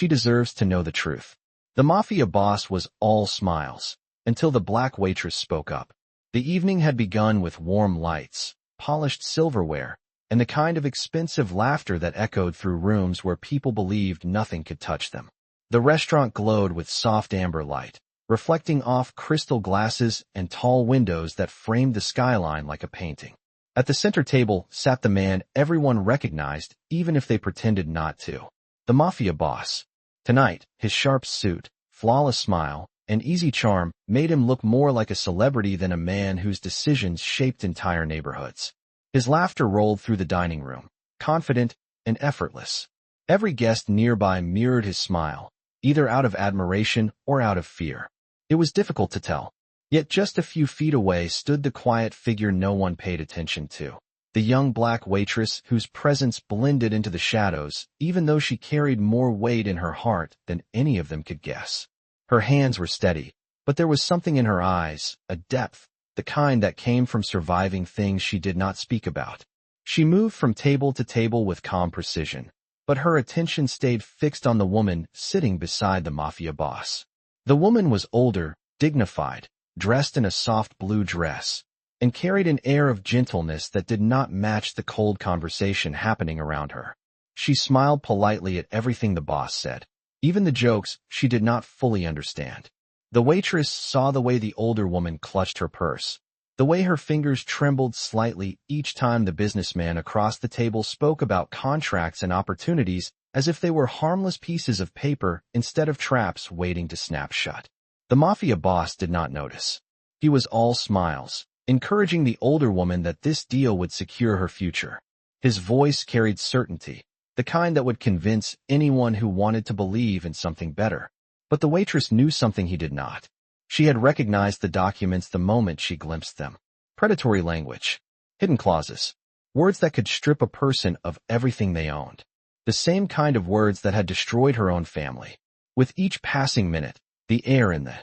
She deserves to know the truth. The Mafia boss was all smiles, until the black waitress spoke up. The evening had begun with warm lights, polished silverware, and the kind of expensive laughter that echoed through rooms where people believed nothing could touch them. The restaurant glowed with soft amber light, reflecting off crystal glasses and tall windows that framed the skyline like a painting. At the center table sat the man everyone recognized, even if they pretended not to. The Mafia boss. Tonight, his sharp suit, flawless smile, and easy charm made him look more like a celebrity than a man whose decisions shaped entire neighborhoods. His laughter rolled through the dining room, confident and effortless. Every guest nearby mirrored his smile, either out of admiration or out of fear. It was difficult to tell. Yet just a few feet away stood the quiet figure no one paid attention to. The young black waitress whose presence blended into the shadows, even though she carried more weight in her heart than any of them could guess. Her hands were steady, but there was something in her eyes, a depth, the kind that came from surviving things she did not speak about. She moved from table to table with calm precision, but her attention stayed fixed on the woman sitting beside the Mafia boss. The woman was older, dignified, dressed in a soft blue dress, and carried an air of gentleness that did not match the cold conversation happening around her. She smiled politely at everything the boss said, even the jokes she did not fully understand. The waitress saw the way the older woman clutched her purse, the way her fingers trembled slightly each time the businessman across the table spoke about contracts and opportunities as if they were harmless pieces of paper instead of traps waiting to snap shut. The Mafia boss did not notice. He was all smiles, encouraging the older woman that this deal would secure her future. His voice carried certainty, the kind that would convince anyone who wanted to believe in something better. But the waitress knew something he did not. She had recognized the documents the moment she glimpsed them. Predatory language, hidden clauses, words that could strip a person of everything they owned. The same kind of words that had destroyed her own family. With each passing minute, the air in the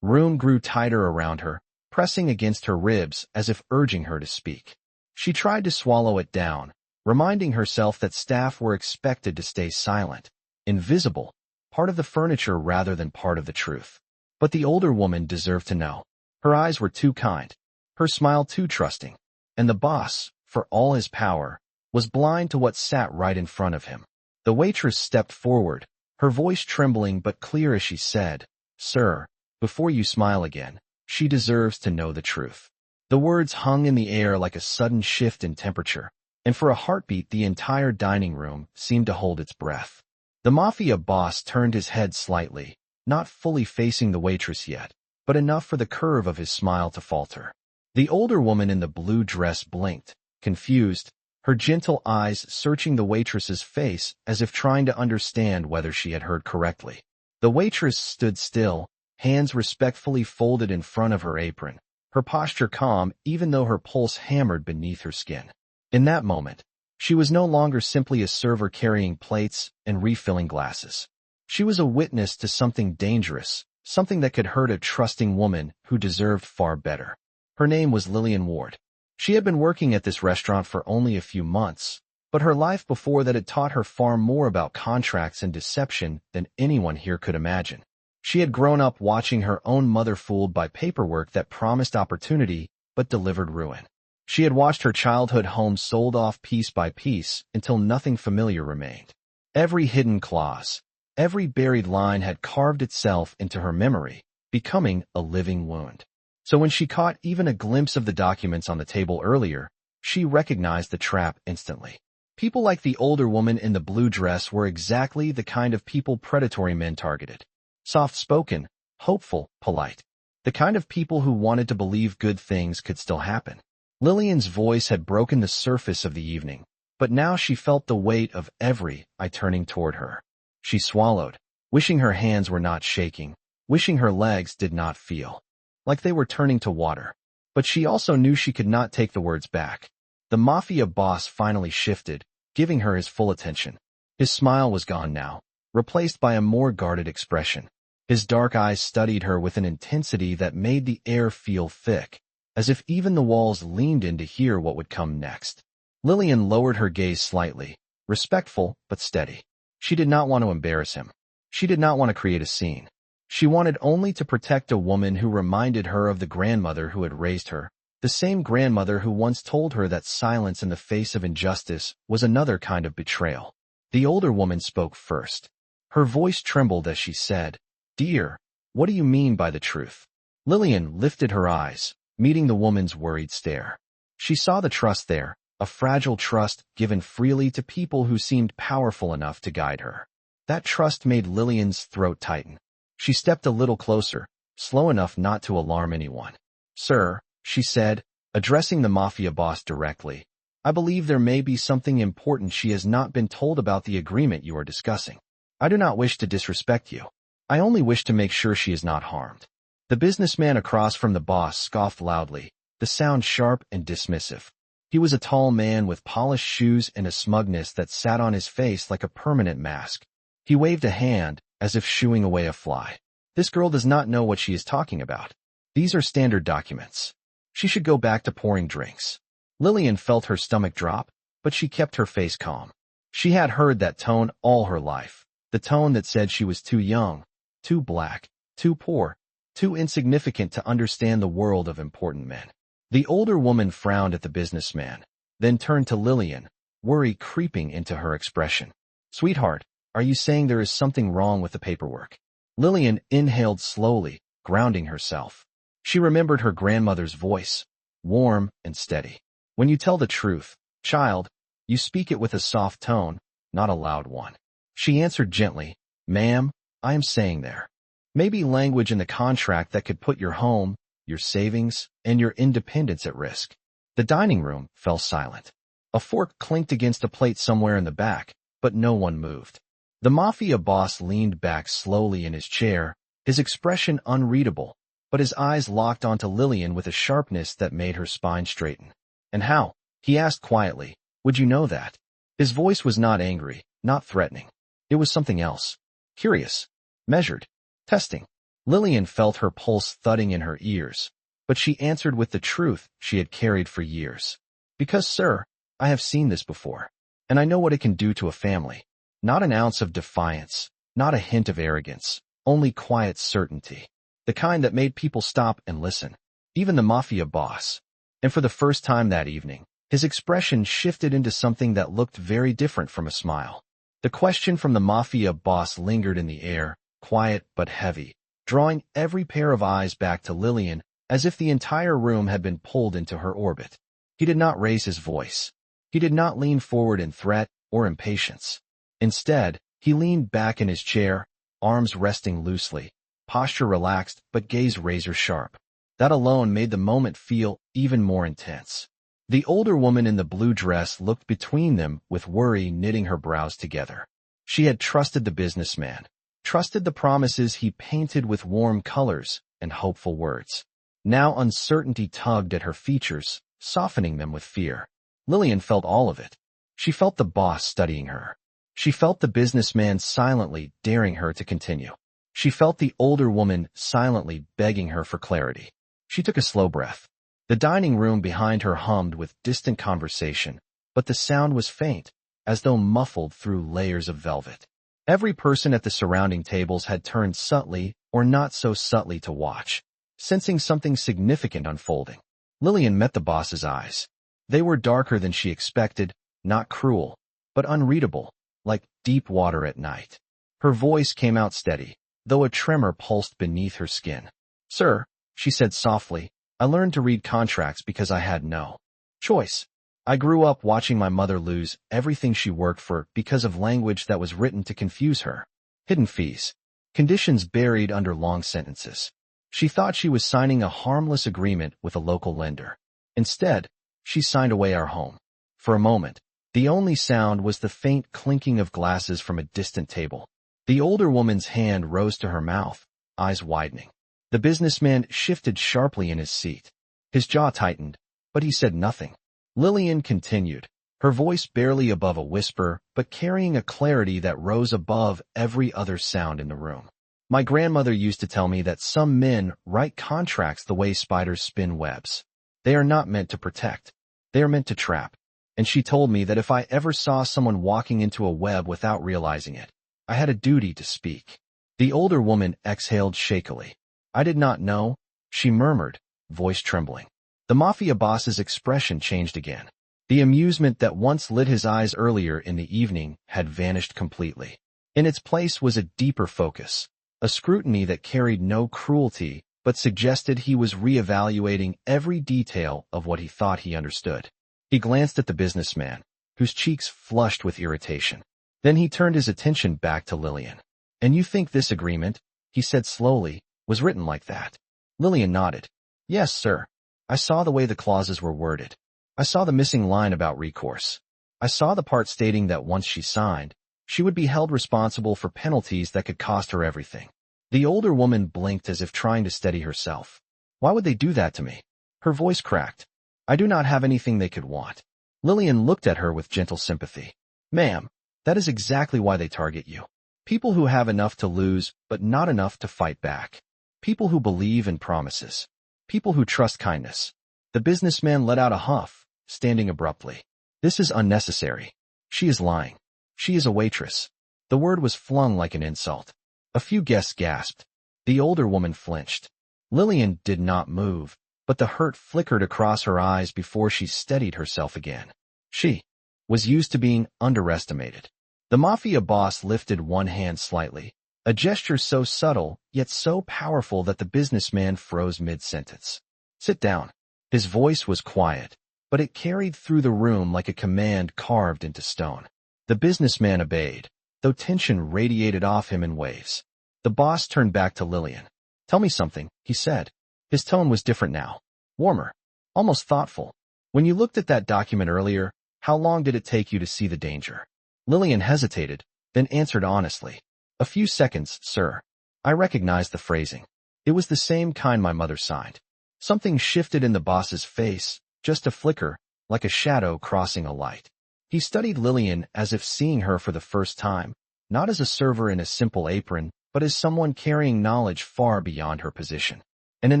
room grew tighter around her, pressing against her ribs as if urging her to speak. She tried to swallow it down, reminding herself that staff were expected to stay silent, invisible, part of the furniture rather than part of the truth. But the older woman deserved to know. Her eyes were too kind, her smile too trusting, and the boss, for all his power, was blind to what sat right in front of him. The waitress stepped forward, her voice trembling but clear as she said, "Sir, before you smile again, she deserves to know the truth." The words hung in the air like a sudden shift in temperature, and for a heartbeat the entire dining room seemed to hold its breath. The Mafia boss turned his head slightly, not fully facing the waitress yet, but enough for the curve of his smile to falter. The older woman in the blue dress blinked, confused, her gentle eyes searching the waitress's face as if trying to understand whether she had heard correctly. The waitress stood still, hands respectfully folded in front of her apron, her posture calm even though her pulse hammered beneath her skin. In that moment, she was no longer simply a server carrying plates and refilling glasses. She was a witness to something dangerous, something that could hurt a trusting woman who deserved far better. Her name was Lillian Ward. She had been working at this restaurant for only a few months, but her life before that had taught her far more about contracts and deception than anyone here could imagine. She had grown up watching her own mother fooled by paperwork that promised opportunity but delivered ruin. She had watched her childhood home sold off piece by piece until nothing familiar remained. Every hidden clause, every buried line had carved itself into her memory, becoming a living wound. So when she caught even a glimpse of the documents on the table earlier, she recognized the trap instantly. People like the older woman in the blue dress were exactly the kind of people predatory men targeted. Soft-spoken, hopeful, polite. The kind of people who wanted to believe good things could still happen. Lillian's voice had broken the surface of the evening, but now she felt the weight of every eye turning toward her. She swallowed, wishing her hands were not shaking, wishing her legs did not feel like they were turning to water. But she also knew she could not take the words back. The Mafia boss finally shifted, giving her his full attention. His smile was gone now, replaced by a more guarded expression. His dark eyes studied her with an intensity that made the air feel thick, as if even the walls leaned in to hear what would come next. Lillian lowered her gaze slightly, respectful but steady. She did not want to embarrass him. She did not want to create a scene. She wanted only to protect a woman who reminded her of the grandmother who had raised her, the same grandmother who once told her that silence in the face of injustice was another kind of betrayal. The older woman spoke first. Her voice trembled as she said, "Dear, what do you mean by the truth?" Lillian lifted her eyes, meeting the woman's worried stare. She saw the trust there, a fragile trust given freely to people who seemed powerful enough to guide her. That trust made Lillian's throat tighten. She stepped a little closer, slow enough not to alarm anyone. "Sir," she said, addressing the Mafia boss directly, "I believe there may be something important she has not been told about the agreement you are discussing. I do not wish to disrespect you. I only wish to make sure she is not harmed." The businessman across from the boss scoffed loudly, the sound sharp and dismissive. He was a tall man with polished shoes and a smugness that sat on his face like a permanent mask. He waved a hand, as if shooing away a fly. "This girl does not know what she is talking about. These are standard documents. She should go back to pouring drinks." Lillian felt her stomach drop, but she kept her face calm. She had heard that tone all her life, the tone that said she was too young, too black, too poor, too insignificant to understand the world of important men. The older woman frowned at the businessman, then turned to Lillian, worry creeping into her expression. "Sweetheart, are you saying there is something wrong with the paperwork?" Lillian inhaled slowly, grounding herself. She remembered her grandmother's voice, warm and steady. "When you tell the truth, child, you speak it with a soft tone, not a loud one." She answered gently, "Ma'am, I am saying there may be language in the contract that could put your home, your savings, and your independence at risk." The dining room fell silent. A fork clinked against a plate somewhere in the back, but no one moved. The Mafia boss leaned back slowly in his chair, his expression unreadable, but his eyes locked onto Lillian with a sharpness that made her spine straighten. "And how?" he asked quietly. "Would you know that?" His voice was not angry, not threatening. It was something else. Curious. Measured. Testing. Lillian felt her pulse thudding in her ears, but she answered with the truth she had carried for years. "Because, sir, I have seen this before, and I know what it can do to a family. Not an ounce of defiance, not a hint of arrogance, only quiet certainty. The kind that made people stop and listen. Even the Mafia boss." And for the first time that evening, his expression shifted into something that looked very different from a smile. The question from the Mafia boss lingered in the air, quiet but heavy, drawing every pair of eyes back to Lillian as if the entire room had been pulled into her orbit. He did not raise his voice. He did not lean forward in threat or impatience. Instead, he leaned back in his chair, arms resting loosely, posture relaxed but gaze razor-sharp. That alone made the moment feel even more intense. The older woman in the blue dress looked between them with worry knitting her brows together. She had trusted the businessman, trusted the promises he painted with warm colors and hopeful words. Now uncertainty tugged at her features, softening them with fear. Lillian felt all of it. She felt the boss studying her. She felt the businessman silently daring her to continue. She felt the older woman silently begging her for clarity. She took a slow breath. The dining room behind her hummed with distant conversation, but the sound was faint, as though muffled through layers of velvet. Every person at the surrounding tables had turned subtly or not so subtly to watch, sensing something significant unfolding. Lillian met the boss's eyes. They were darker than she expected, not cruel, but unreadable, like deep water at night. Her voice came out steady, though a tremor pulsed beneath her skin. "Sir," she said softly, "I learned to read contracts because I had no choice. I grew up watching my mother lose everything she worked for because of language that was written to confuse her. Hidden fees. Conditions buried under long sentences. She thought she was signing a harmless agreement with a local lender. Instead, she signed away our home. For a moment, the only sound was the faint clinking of glasses from a distant table. The older woman's hand rose to her mouth, eyes widening. The businessman shifted sharply in his seat. His jaw tightened, but he said nothing. Lillian continued, her voice barely above a whisper, but carrying a clarity that rose above every other sound in the room. "My grandmother used to tell me that some men write contracts the way spiders spin webs. They are not meant to protect. They are meant to trap. And she told me that if I ever saw someone walking into a web without realizing it, I had a duty to speak. The older woman exhaled shakily. I did not know, she murmured, voice trembling. The Mafia boss's expression changed again. The amusement that once lit his eyes earlier in the evening had vanished completely. In its place was a deeper focus, a scrutiny that carried no cruelty but suggested he was reevaluating every detail of what he thought he understood. He glanced at the businessman, whose cheeks flushed with irritation. Then he turned his attention back to Lillian. And you think this agreement, he said slowly, was written like that? Lillian nodded. Yes, sir. I saw the way the clauses were worded. I saw the missing line about recourse. I saw the part stating that once she signed, she would be held responsible for penalties that could cost her everything. The older woman blinked as if trying to steady herself. Why would they do that to me? Her voice cracked. I do not have anything they could want. Lillian looked at her with gentle sympathy. Ma'am, that is exactly why they target you. People who have enough to lose, but not enough to fight back. People who believe in promises. People who trust kindness. The businessman let out a huff, standing abruptly. This is unnecessary. She is lying. She is a waitress. The word was flung like an insult. A few guests gasped. The older woman flinched. Lillian did not move, but the hurt flickered across her eyes before she steadied herself again. She was used to being underestimated. The Mafia boss lifted one hand slightly, a gesture so subtle, yet so powerful that the businessman froze mid-sentence. Sit down. His voice was quiet, but it carried through the room like a command carved into stone. The businessman obeyed, though tension radiated off him in waves. The boss turned back to Lillian. Tell me something, he said. His tone was different now. Warmer. Almost thoughtful. When you looked at that document earlier, how long did it take you to see the danger? Lillian hesitated, then answered honestly. A few seconds, sir. I recognized the phrasing. It was the same kind my mother signed. Something shifted in the boss's face, just a flicker, like a shadow crossing a light. He studied Lillian as if seeing her for the first time, not as a server in a simple apron, but as someone carrying knowledge far beyond her position. And in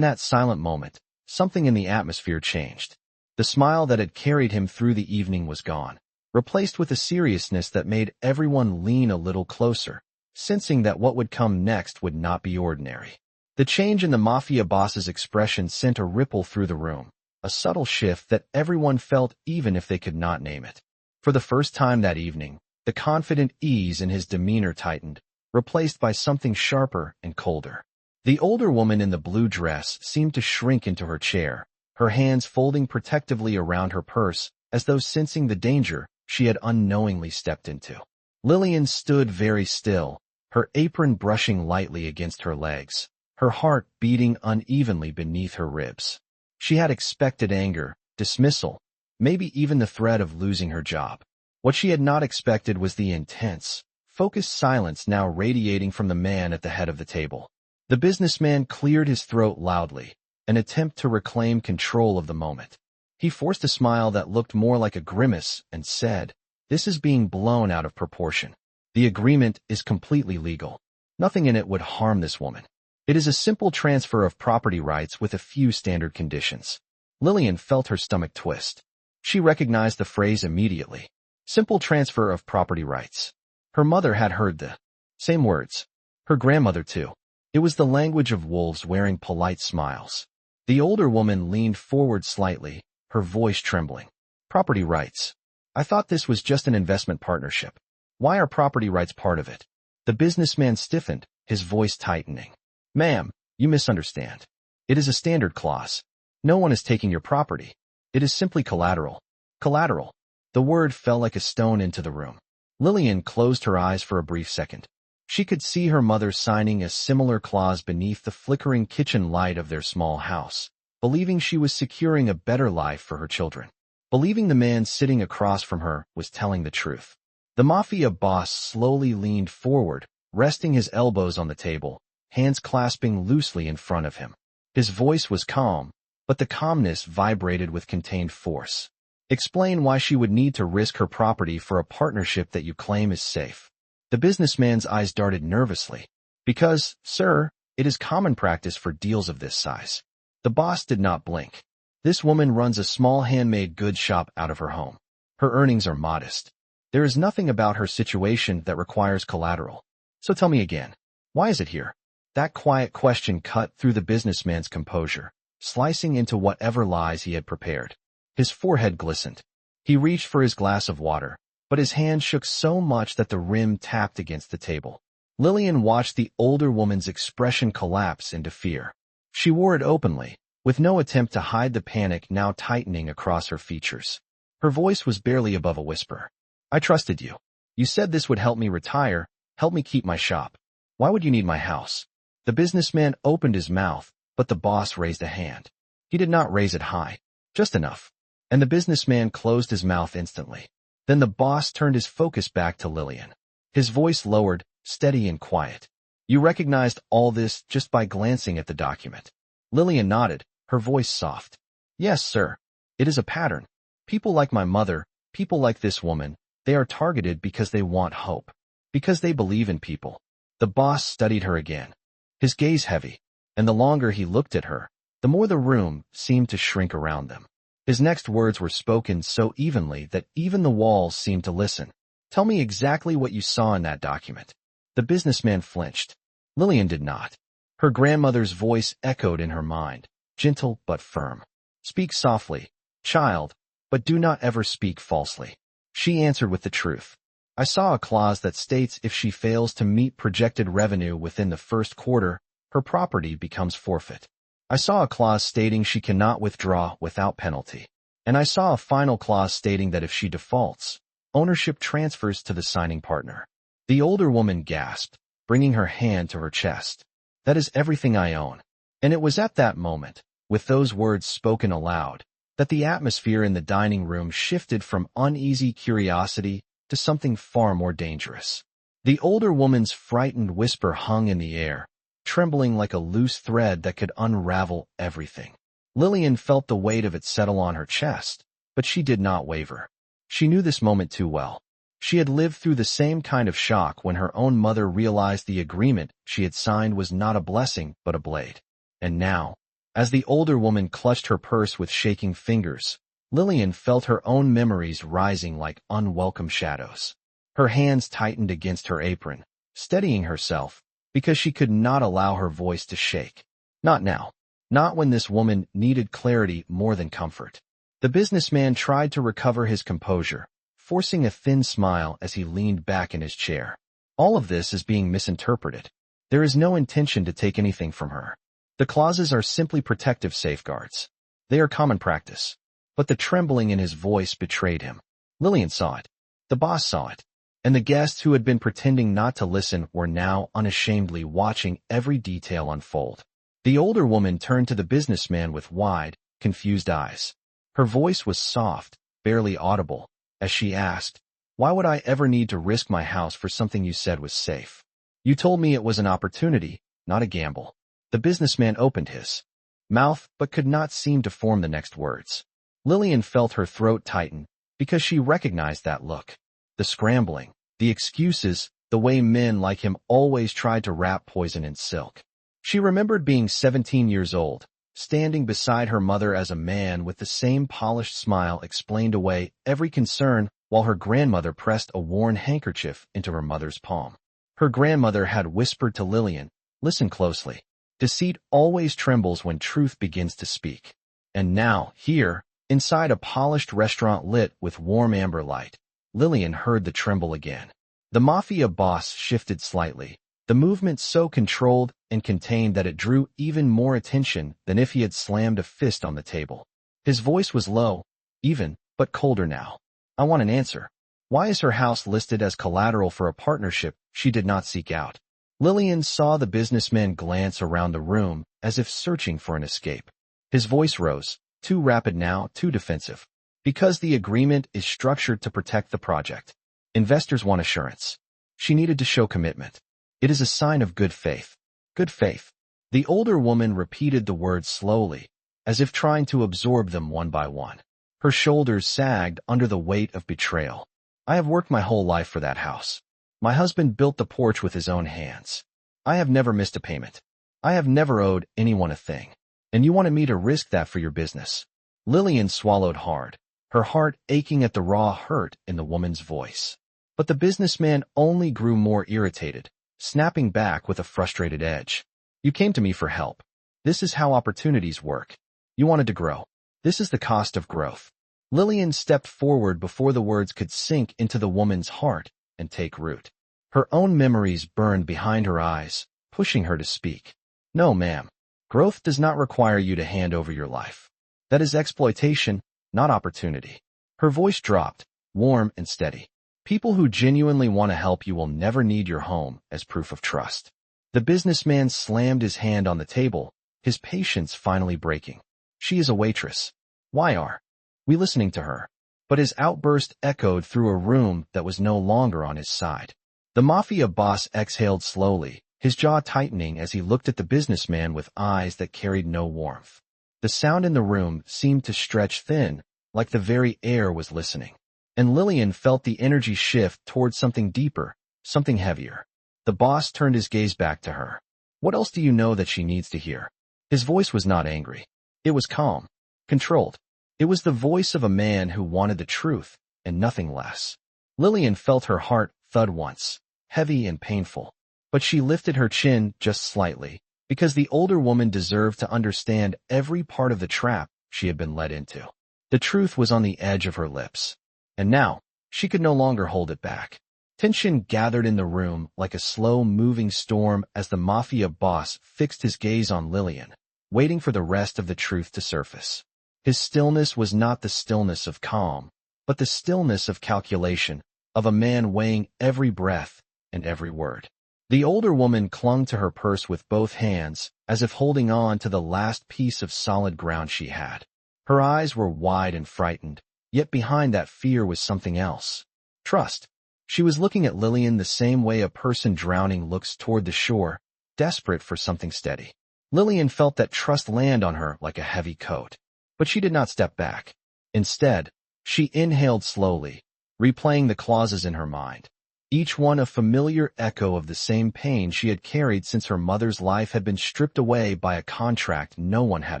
that silent moment, something in the atmosphere changed. The smile that had carried him through the evening was gone, replaced with a seriousness that made everyone lean a little closer, sensing that what would come next would not be ordinary. The change in the Mafia boss's expression sent a ripple through the room, a subtle shift that everyone felt even if they could not name it. For the first time that evening, the confident ease in his demeanor tightened, replaced by something sharper and colder. The older woman in the blue dress seemed to shrink into her chair, her hands folding protectively around her purse, as though sensing the danger she had unknowingly stepped into. Lillian stood very still, her apron brushing lightly against her legs, her heart beating unevenly beneath her ribs. She had expected anger, dismissal, maybe even the threat of losing her job. What she had not expected was the intense, focused silence now radiating from the man at the head of the table. The businessman cleared his throat loudly, an attempt to reclaim control of the moment. He forced a smile that looked more like a grimace and said, "This is being blown out of proportion. The agreement is completely legal. Nothing in it would harm this woman. It is a simple transfer of property rights with a few standard conditions." Lillian felt her stomach twist. She recognized the phrase immediately. Simple transfer of property rights. Her mother had heard the same words. Her grandmother too. It was the language of wolves wearing polite smiles. The older woman leaned forward slightly, her voice trembling. Property rights. I thought this was just an investment partnership. Why are property rights part of it? The businessman stiffened, his voice tightening. Ma'am, you misunderstand. It is a standard clause. No one is taking your property. It is simply collateral. Collateral. The word fell like a stone into the room. Lillian closed her eyes for a brief second. She could see her mother signing a similar clause beneath the flickering kitchen light of their small house, believing she was securing a better life for her children. Believing the man sitting across from her was telling the truth. The Mafia boss slowly leaned forward, resting his elbows on the table, hands clasping loosely in front of him. His voice was calm, but the calmness vibrated with contained force. Explain why she would need to risk her property for a partnership that you claim is safe. The businessman's eyes darted nervously. Because, sir, it is common practice for deals of this size. The boss did not blink. This woman runs a small handmade goods shop out of her home. Her earnings are modest. There is nothing about her situation that requires collateral. So tell me again, Why is it here? That quiet question cut through the businessman's composure, slicing into whatever lies he had prepared. His forehead glistened. He reached for his glass of water, but his hand shook so much that the rim tapped against the table. Lillian watched the older woman's expression collapse into fear. She wore it openly, with no attempt to hide the panic now tightening across her features. Her voice was barely above a whisper. I trusted you. You said this would help me retire, help me keep my shop. Why would you need my house? The businessman opened his mouth, but the boss raised a hand. He did not raise it high, just enough. And the businessman closed his mouth instantly. Then the boss turned his focus back to Lillian. His voice lowered, steady and quiet. You recognized all this just by glancing at the document. Lillian nodded, her voice soft. Yes, sir. It is a pattern. People like my mother, people like this woman, they are targeted because they want hope. Because they believe in people. The boss studied her again. His gaze heavy, and the longer he looked at her, the more the room seemed to shrink around them. His next words were spoken so evenly that even the walls seemed to listen. Tell me exactly what you saw in that document. The businessman flinched. Lillian did not. Her grandmother's voice echoed in her mind, gentle but firm. Speak softly, child, but do not ever speak falsely. She answered with the truth. I saw a clause that states if she fails to meet projected revenue within the first quarter, her property becomes forfeit. I saw a clause stating she cannot withdraw without penalty. And I saw a final clause stating that if she defaults, ownership transfers to the signing partner. The older woman gasped, bringing her hand to her chest. That is everything I own. And it was at that moment, with those words spoken aloud, that the atmosphere in the dining room shifted from uneasy curiosity to something far more dangerous. The older woman's frightened whisper hung in the air, trembling like a loose thread that could unravel everything. Lillian felt the weight of it settle on her chest, but she did not waver. She knew this moment too well. She had lived through the same kind of shock when her own mother realized the agreement she had signed was not a blessing but a blade. And now, as the older woman clutched her purse with shaking fingers, Lillian felt her own memories rising like unwelcome shadows. Her hands tightened against her apron, steadying herself, because she could not allow her voice to shake. Not now. Not when this woman needed clarity more than comfort. The businessman tried to recover his composure, forcing a thin smile as he leaned back in his chair. All of this is being misinterpreted. There is no intention to take anything from her. The clauses are simply protective safeguards. They are common practice. But the trembling in his voice betrayed him. Lillian saw it. The boss saw it. And the guests who had been pretending not to listen were now unashamedly watching every detail unfold. The older woman turned to the businessman with wide, confused eyes. Her voice was soft, barely audible, as she asked, why would I ever need to risk my house for something you said was safe? You told me it was an opportunity, not a gamble. The businessman opened his mouth but could not seem to form the next words. Lillian felt her throat tighten because she recognized that look. The scrambling, the excuses, the way men like him always tried to wrap poison in silk. She remembered being 17 years old, standing beside her mother as a man with the same polished smile explained away every concern while her grandmother pressed a worn handkerchief into her mother's palm. Her grandmother had whispered to Lillian, listen closely. Deceit always trembles when truth begins to speak. And now, here, inside a polished restaurant lit with warm amber light, Lillian heard the tremble again. The Mafia boss shifted slightly, the movement so controlled and contained that it drew even more attention than if he had slammed a fist on the table. His voice was low, even, but colder now. I want an answer. Why is her house listed as collateral for a partnership she did not seek out? Lillian saw the businessman glance around the room as if searching for an escape. His voice rose, too rapid now, too defensive. Because the agreement is structured to protect the project. Investors want assurance. She needed to show commitment. It is a sign of good faith. Good faith. The older woman repeated the words slowly, as if trying to absorb them one by one. Her shoulders sagged under the weight of betrayal. I have worked my whole life for that house. My husband built the porch with his own hands. I have never missed a payment. I have never owed anyone a thing. And you wanted me to risk that for your business. Lillian swallowed hard, her heart aching at the raw hurt in the woman's voice. But the businessman only grew more irritated, snapping back with a frustrated edge. You came to me for help. This is how opportunities work. You wanted to grow. This is the cost of growth. Lillian stepped forward before the words could sink into the woman's heart and take root. Her own memories burned behind her eyes, pushing her to speak. No, ma'am. Growth does not require you to hand over your life. That is exploitation, not opportunity. Her voice dropped, warm and steady. People who genuinely want to help you will never need your home as proof of trust. The businessman slammed his hand on the table, his patience finally breaking. She is a waitress. Why are we listening to her? But his outburst echoed through a room that was no longer on his side. The Mafia boss exhaled slowly, his jaw tightening as he looked at the businessman with eyes that carried no warmth. The sound in the room seemed to stretch thin, like the very air was listening. And Lillian felt the energy shift towards something deeper, something heavier. The boss turned his gaze back to her. What else do you know that she needs to hear? His voice was not angry. It was calm, controlled. It was the voice of a man who wanted the truth, and nothing less. Lillian felt her heart thud once, heavy and painful. But she lifted her chin just slightly, because the older woman deserved to understand every part of the trap she had been led into. The truth was on the edge of her lips. And now, she could no longer hold it back. Tension gathered in the room like a slow-moving storm as the Mafia boss fixed his gaze on Lillian, waiting for the rest of the truth to surface. His stillness was not the stillness of calm, but the stillness of calculation, of a man weighing every breath and every word. The older woman clung to her purse with both hands, as if holding on to the last piece of solid ground she had. Her eyes were wide and frightened, yet behind that fear was something else. Trust. She was looking at Lillian the same way a person drowning looks toward the shore, desperate for something steady. Lillian felt that trust land on her like a heavy coat. But she did not step back. Instead, she inhaled slowly, replaying the clauses in her mind. Each one a familiar echo of the same pain she had carried since her mother's life had been stripped away by a contract no one had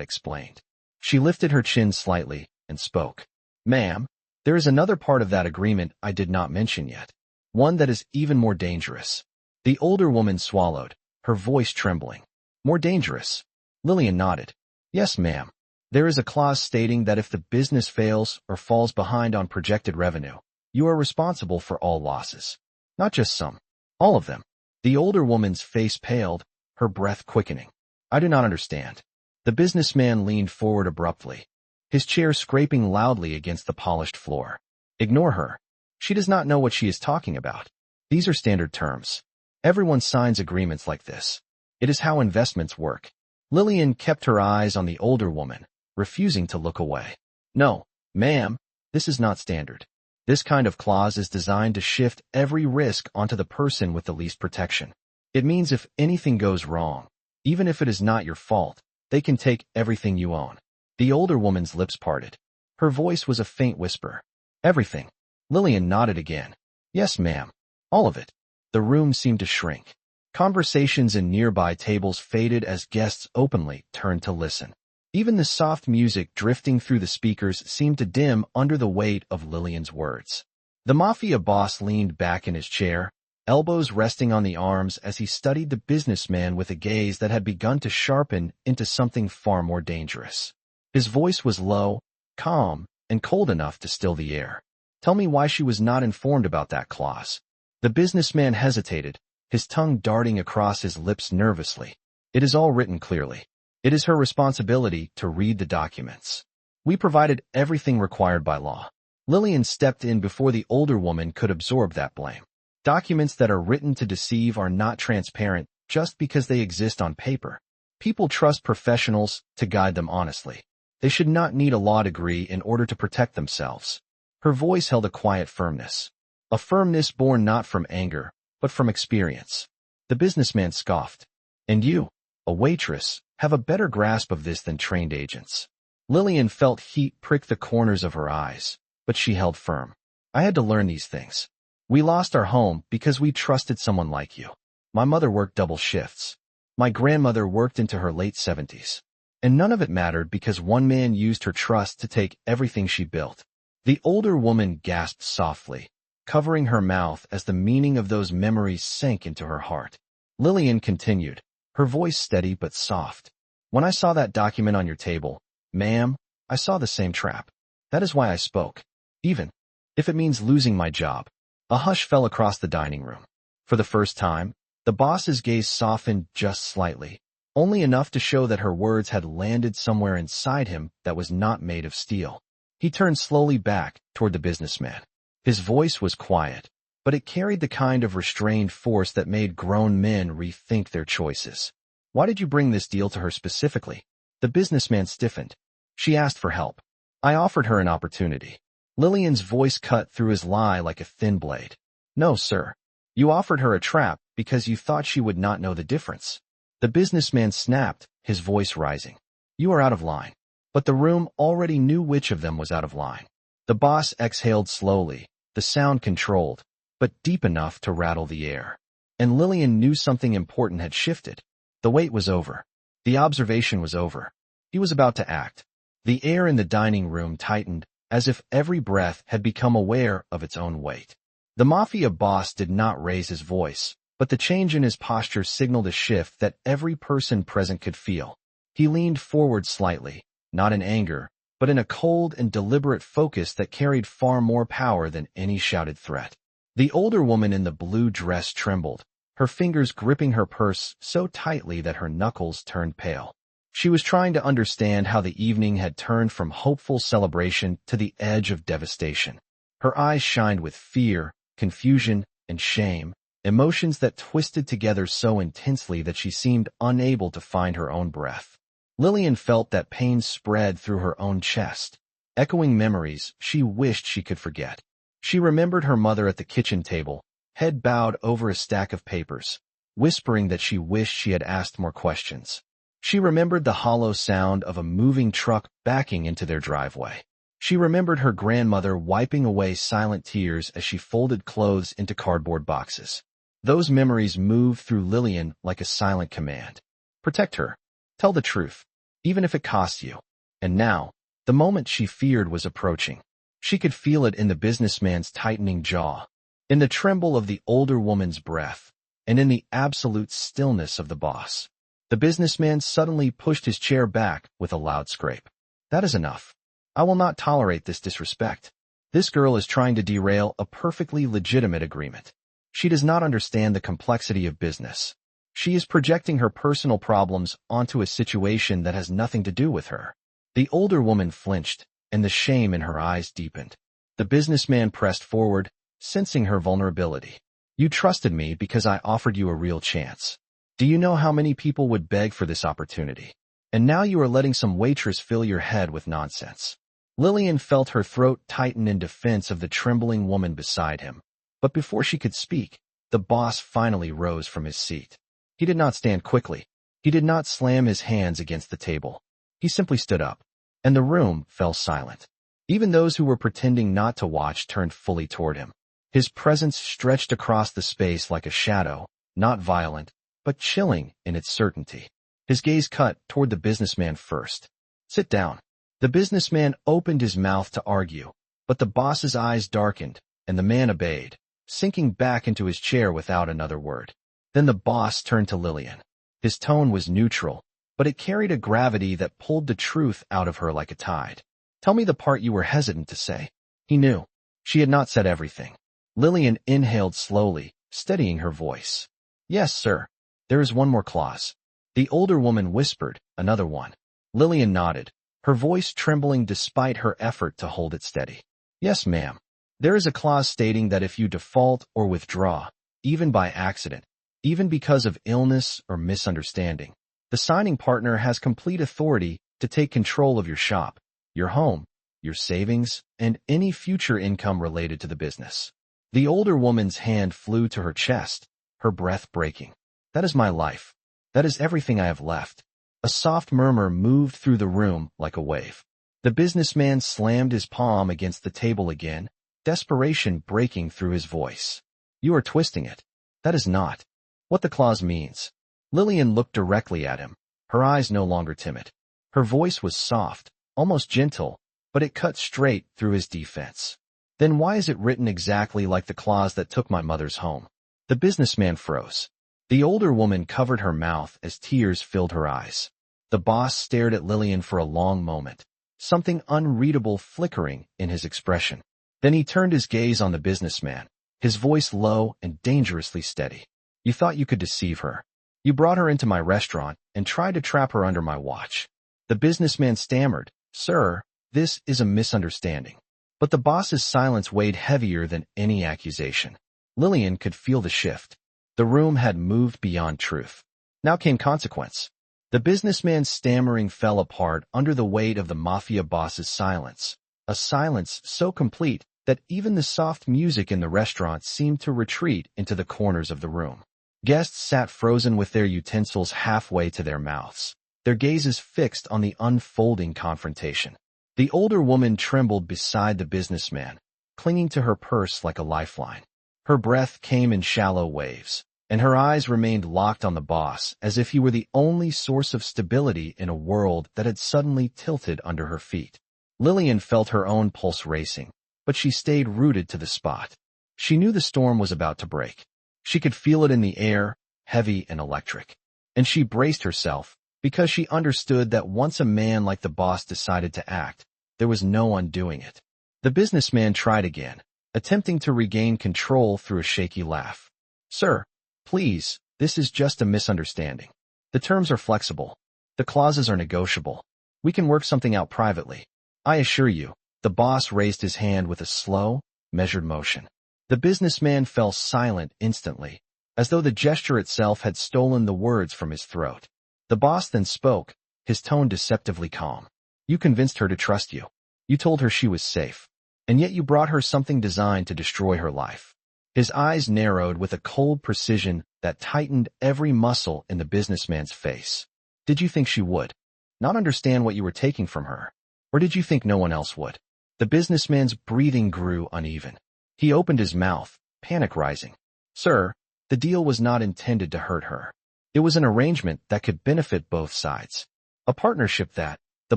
explained. She lifted her chin slightly and spoke. Ma'am, there is another part of that agreement I did not mention yet. One that is even more dangerous. The older woman swallowed, her voice trembling. More dangerous? Lillian nodded. Yes, ma'am. There is a clause stating that if the business fails or falls behind on projected revenue, you are responsible for all losses. Not just some. All of them. The older woman's face paled, her breath quickening. I do not understand. The businessman leaned forward abruptly, his chair scraping loudly against the polished floor. Ignore her. She does not know what she is talking about. These are standard terms. Everyone signs agreements like this. It is how investments work. Lillian kept her eyes on the older woman, refusing to look away. No, ma'am, this is not standard. This kind of clause is designed to shift every risk onto the person with the least protection. It means if anything goes wrong, even if it is not your fault, they can take everything you own. The older woman's lips parted. Her voice was a faint whisper. Everything. Lillian nodded again. Yes, ma'am. All of it. The room seemed to shrink. Conversations in nearby tables faded as guests openly turned to listen. Even the soft music drifting through the speakers seemed to dim under the weight of Lillian's words. The Mafia boss leaned back in his chair, elbows resting on the arms as he studied the businessman with a gaze that had begun to sharpen into something far more dangerous. His voice was low, calm, and cold enough to still the air. Tell me why she was not informed about that clause. The businessman hesitated, his tongue darting across his lips nervously. It is all written clearly. It is her responsibility to read the documents. We provided everything required by law. Lillian stepped in before the older woman could absorb that blame. Documents that are written to deceive are not transparent just because they exist on paper. People trust professionals to guide them honestly. They should not need a law degree in order to protect themselves. Her voice held a quiet firmness. A firmness born not from anger, but from experience. The businessman scoffed. And you, a waitress, have a better grasp of this than trained agents. Lillian felt heat prick the corners of her eyes, but she held firm. I had to learn these things. We lost our home because we trusted someone like you. My mother worked double shifts. My grandmother worked into her late 70s. And none of it mattered because one man used her trust to take everything she built. The older woman gasped softly, covering her mouth as the meaning of those memories sank into her heart. Lillian continued, her voice steady but soft. When I saw that document on your table, ma'am, I saw the same trap. That is why I spoke. Even if it means losing my job. A hush fell across the dining room. For the first time, the boss's gaze softened just slightly, only enough to show that her words had landed somewhere inside him that was not made of steel. He turned slowly back toward the businessman. His voice was quiet, but it carried the kind of restrained force that made grown men rethink their choices. Why did you bring this deal to her specifically? The businessman stiffened. She asked for help. I offered her an opportunity. Lillian's voice cut through his lie like a thin blade. No, sir. You offered her a trap because you thought she would not know the difference. The businessman snapped, his voice rising. You are out of line. But the room already knew which of them was out of line. The boss exhaled slowly, the sound controlled, but deep enough to rattle the air. And Lillian knew something important had shifted. The wait was over. The observation was over. He was about to act. The air in the dining room tightened, as if every breath had become aware of its own weight. The Mafia boss did not raise his voice, but the change in his posture signaled a shift that every person present could feel. He leaned forward slightly, not in anger, but in a cold and deliberate focus that carried far more power than any shouted threat. The older woman in the blue dress trembled, her fingers gripping her purse so tightly that her knuckles turned pale. She was trying to understand how the evening had turned from hopeful celebration to the edge of devastation. Her eyes shined with fear, confusion, and shame, emotions that twisted together so intensely that she seemed unable to find her own breath. Lillian felt that pain spread through her own chest, echoing memories she wished she could forget. She remembered her mother at the kitchen table, head bowed over a stack of papers, whispering that she wished she had asked more questions. She remembered the hollow sound of a moving truck backing into their driveway. She remembered her grandmother wiping away silent tears as she folded clothes into cardboard boxes. Those memories moved through Lillian like a silent command. Protect her. Tell the truth, even if it costs you. And now, the moment she feared was approaching. She could feel it in the businessman's tightening jaw, in the tremble of the older woman's breath, and in the absolute stillness of the boss. The businessman suddenly pushed his chair back with a loud scrape. That is enough. I will not tolerate this disrespect. This girl is trying to derail a perfectly legitimate agreement. She does not understand the complexity of business. She is projecting her personal problems onto a situation that has nothing to do with her. The older woman flinched, and the shame in her eyes deepened. The businessman pressed forward, sensing her vulnerability. You trusted me because I offered you a real chance. Do you know how many people would beg for this opportunity? And now you are letting some waitress fill your head with nonsense. Lillian felt her throat tighten in defense of the trembling woman beside him. But before she could speak, the boss finally rose from his seat. He did not stand quickly. He did not slam his hands against the table. He simply stood up, and the room fell silent. Even those who were pretending not to watch turned fully toward him. His presence stretched across the space like a shadow, not violent, but chilling in its certainty. His gaze cut toward the businessman first. Sit down. The businessman opened his mouth to argue, but the boss's eyes darkened, and the man obeyed, sinking back into his chair without another word. Then the boss turned to Lillian. His tone was neutral, but it carried a gravity that pulled the truth out of her like a tide. Tell me the part you were hesitant to say. He knew. She had not said everything. Lillian inhaled slowly, steadying her voice. Yes, sir. There is one more clause. The older woman whispered, another one. Lillian nodded, her voice trembling despite her effort to hold it steady. Yes, ma'am. There is a clause stating that if you default or withdraw, even by accident, even because of illness or misunderstanding, the signing partner has complete authority to take control of your shop, your home, your savings, and any future income related to the business. The older woman's hand flew to her chest, her breath breaking. That is my life. That is everything I have left. A soft murmur moved through the room like a wave. The businessman slammed his palm against the table again, desperation breaking through his voice. You are twisting it. That is not what the clause means. Lillian looked directly at him, her eyes no longer timid. Her voice was soft, almost gentle, but it cut straight through his defense. Then why is it written exactly like the clause that took my mother's home? The businessman froze. The older woman covered her mouth as tears filled her eyes. The boss stared at Lillian for a long moment, something unreadable flickering in his expression. Then he turned his gaze on the businessman, his voice low and dangerously steady. You thought you could deceive her. You brought her into my restaurant and tried to trap her under my watch. The businessman stammered, Sir, this is a misunderstanding. But the boss's silence weighed heavier than any accusation. Lillian could feel the shift. The room had moved beyond truth. Now came consequence. The businessman's stammering fell apart under the weight of the Mafia boss's silence, a silence so complete that even the soft music in the restaurant seemed to retreat into the corners of the room. Guests sat frozen with their utensils halfway to their mouths, their gazes fixed on the unfolding confrontation. The older woman trembled beside the businessman, clinging to her purse like a lifeline. Her breath came in shallow waves, and her eyes remained locked on the boss as if he were the only source of stability in a world that had suddenly tilted under her feet. Lillian felt her own pulse racing, but she stayed rooted to the spot. She knew the storm was about to break. She could feel it in the air, heavy and electric. And she braced herself, because she understood that once a man like the boss decided to act, there was no undoing it. The businessman tried again, attempting to regain control through a shaky laugh. Sir, please, this is just a misunderstanding. The terms are flexible. The clauses are negotiable. We can work something out privately. I assure you. The boss raised his hand with a slow, measured motion. The businessman fell silent instantly, as though the gesture itself had stolen the words from his throat. The boss then spoke, his tone deceptively calm. You convinced her to trust you. You told her she was safe. And yet you brought her something designed to destroy her life. His eyes narrowed with a cold precision that tightened every muscle in the businessman's face. Did you think she would not understand what you were taking from her? Or did you think no one else would? The businessman's breathing grew uneven. He opened his mouth, panic rising. Sir, the deal was not intended to hurt her. It was an arrangement that could benefit both sides. A partnership that. The